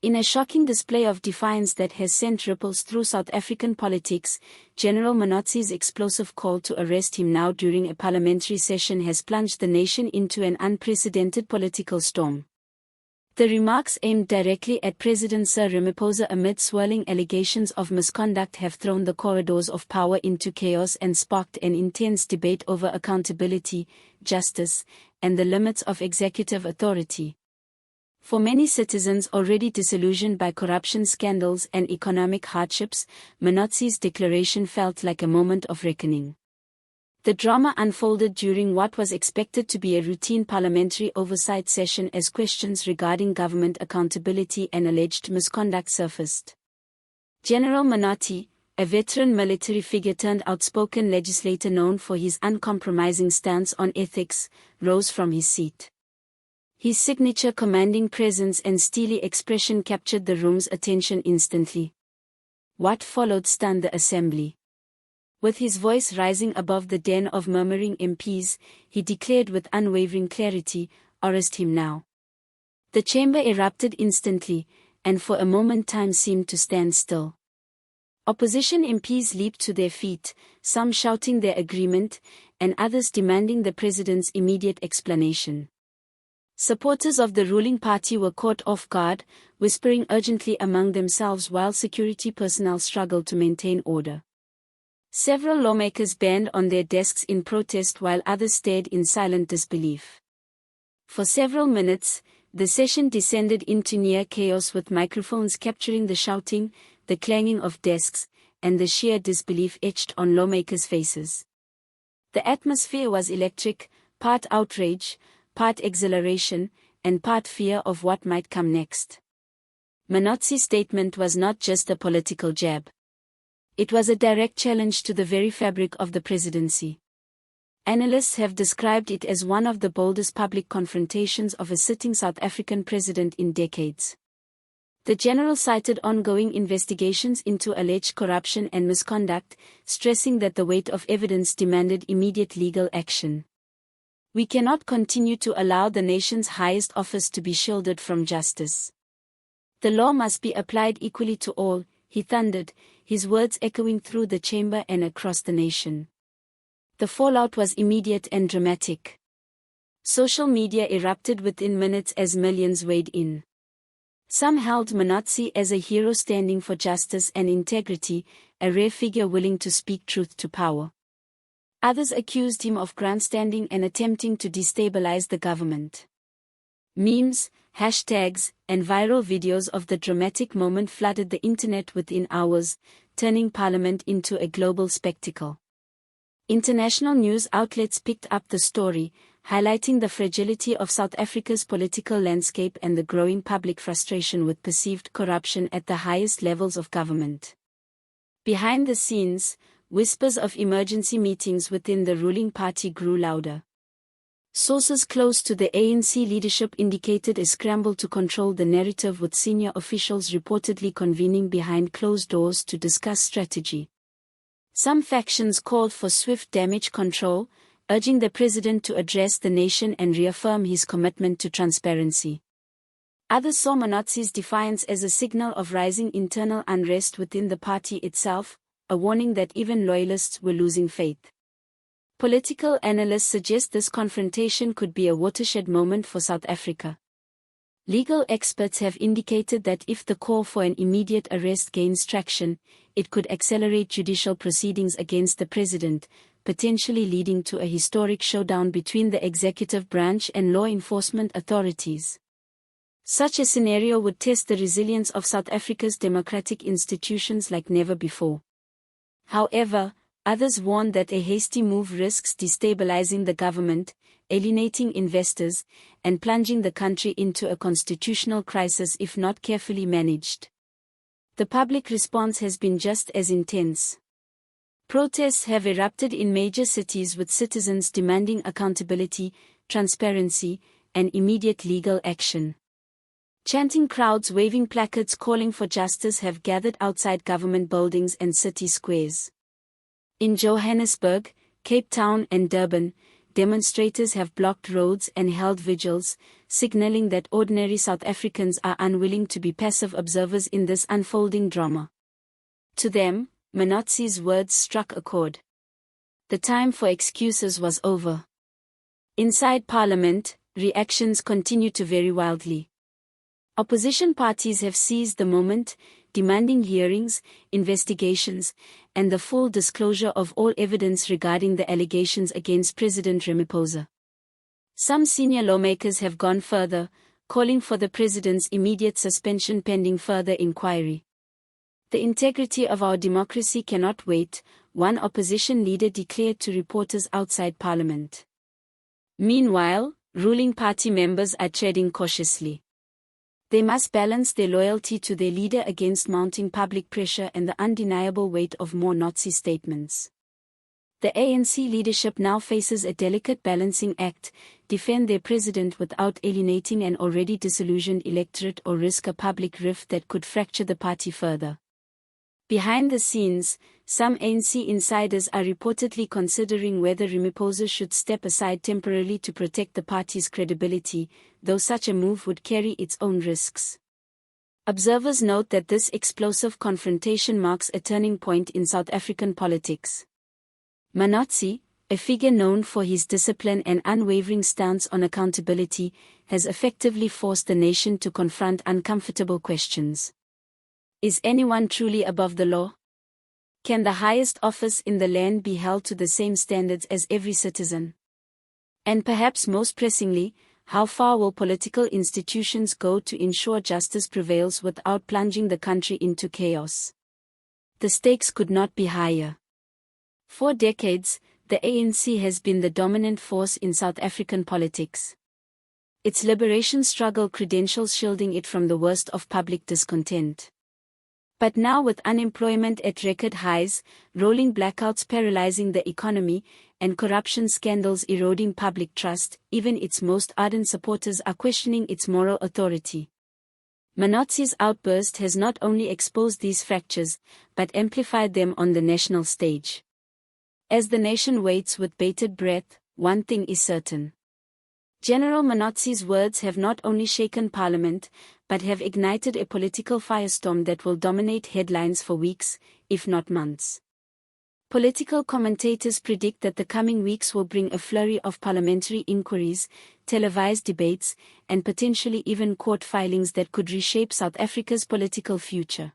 In a shocking display of defiance that has sent ripples through South African politics, General MKHWANAZI's explosive call to arrest him now during a parliamentary session has plunged the nation into an unprecedented political storm. The remarks aimed directly at President Sir Ramphosa amid swirling allegations of misconduct have thrown the corridors of power into chaos and sparked an intense debate over accountability, justice, and the limits of executive authority. For many citizens already disillusioned by corruption scandals and economic hardships, MKHWANAZI's declaration felt like a moment of reckoning. The drama unfolded during what was expected to be a routine parliamentary oversight session as questions regarding government accountability and alleged misconduct surfaced. General MKHWANAZI, a veteran military figure turned outspoken legislator known for his uncompromising stance on ethics, rose from his seat. His signature commanding presence and steely expression captured the room's attention instantly. What followed stunned the assembly. With his voice rising above the din of murmuring MPs, he declared with unwavering clarity, "Arrest him now." The chamber erupted instantly, and for a moment time seemed to stand still. Opposition MPs leaped to their feet, some shouting their agreement, and others demanding the president's immediate explanation. Supporters of the ruling party were caught off guard, whispering urgently among themselves while security personnel struggled to maintain order. Several lawmakers banged on their desks in protest while others stared in silent disbelief. For several minutes, the session descended into near chaos with microphones capturing the shouting, the clanging of desks, and the sheer disbelief etched on lawmakers' faces. The atmosphere was electric, part outrage, part exhilaration, and part fear of what might come next. MKHWANAZI's statement was not just a political jab. It was a direct challenge to the very fabric of the presidency. Analysts have described it as one of the boldest public confrontations of a sitting South African president in decades. The general cited ongoing investigations into alleged corruption and misconduct, stressing that the weight of evidence demanded immediate legal action. "We cannot continue to allow the nation's highest office to be shielded from justice. The law must be applied equally to all," he thundered, his words echoing through the chamber and across the nation. The fallout was immediate and dramatic. Social media erupted within minutes as millions weighed in. Some hailed MKHWANAZI as a hero standing for justice and integrity, a rare figure willing to speak truth to power. Others accused him of grandstanding and attempting to destabilize the government. Memes, hashtags, and viral videos of the dramatic moment flooded the internet within hours, turning Parliament into a global spectacle. International news outlets picked up the story, highlighting the fragility of South Africa's political landscape and the growing public frustration with perceived corruption at the highest levels of government. Behind the scenes, whispers of emergency meetings within the ruling party grew louder. Sources close to the ANC leadership indicated a scramble to control the narrative, with senior officials reportedly convening behind closed doors to discuss strategy. Some factions called for swift damage control, urging the president to address the nation and reaffirm his commitment to transparency. Others saw MKHWANAZI's defiance as a signal of rising internal unrest within the party itself, a warning that even loyalists were losing faith. Political analysts suggest this confrontation could be a watershed moment for South Africa. Legal experts have indicated that if the call for an immediate arrest gains traction, it could accelerate judicial proceedings against the president, potentially leading to a historic showdown between the executive branch and law enforcement authorities. Such a scenario would test the resilience of South Africa's democratic institutions like never before. However, others warn that a hasty move risks destabilizing the government, alienating investors, and plunging the country into a constitutional crisis if not carefully managed. The public response has been just as intense. Protests have erupted in major cities, with citizens demanding accountability, transparency, and immediate legal action. Chanting crowds waving placards calling for justice have gathered outside government buildings and city squares. In Johannesburg, Cape Town and Durban, demonstrators have blocked roads and held vigils, signaling that ordinary South Africans are unwilling to be passive observers in this unfolding drama. To them, Manotsi's words struck a chord. The time for excuses was over. Inside Parliament, reactions continue to vary wildly. Opposition parties have seized the moment, demanding hearings, investigations, and the full disclosure of all evidence regarding the allegations against President Ramphosa. Some senior lawmakers have gone further, calling for the president's immediate suspension pending further inquiry. The integrity of our democracy cannot wait, one opposition leader declared to reporters outside Parliament. Meanwhile, ruling party members are treading cautiously. They must balance their loyalty to their leader against mounting public pressure and the undeniable weight of more Nazi statements. The ANC leadership now faces a delicate balancing act: defend their president without alienating an already disillusioned electorate or risk a public rift that could fracture the party further. Behind the scenes, some ANC insiders are reportedly considering whether Ramphosa should step aside temporarily to protect the party's credibility, though such a move would carry its own risks. Observers note that this explosive confrontation marks a turning point in South African politics. Manotsi, a figure known for his discipline and unwavering stance on accountability, has effectively forced the nation to confront uncomfortable questions. Is anyone truly above the law? Can the highest office in the land be held to the same standards as every citizen? And perhaps most pressingly, how far will political institutions go to ensure justice prevails without plunging the country into chaos? The stakes could not be higher. For decades, the ANC has been the dominant force in South African politics. Its liberation struggle credentials shielding it from the worst of public discontent. But now, with unemployment at record highs, rolling blackouts paralyzing the economy, and corruption scandals eroding public trust, even its most ardent supporters are questioning its moral authority. Manotsi's outburst has not only exposed these fractures, but amplified them on the national stage. As the nation waits with bated breath, one thing is certain. General Manotsi's words have not only shaken Parliament, but have ignited a political firestorm that will dominate headlines for weeks, if not months. Political commentators predict that the coming weeks will bring a flurry of parliamentary inquiries, televised debates, and potentially even court filings that could reshape South Africa's political future.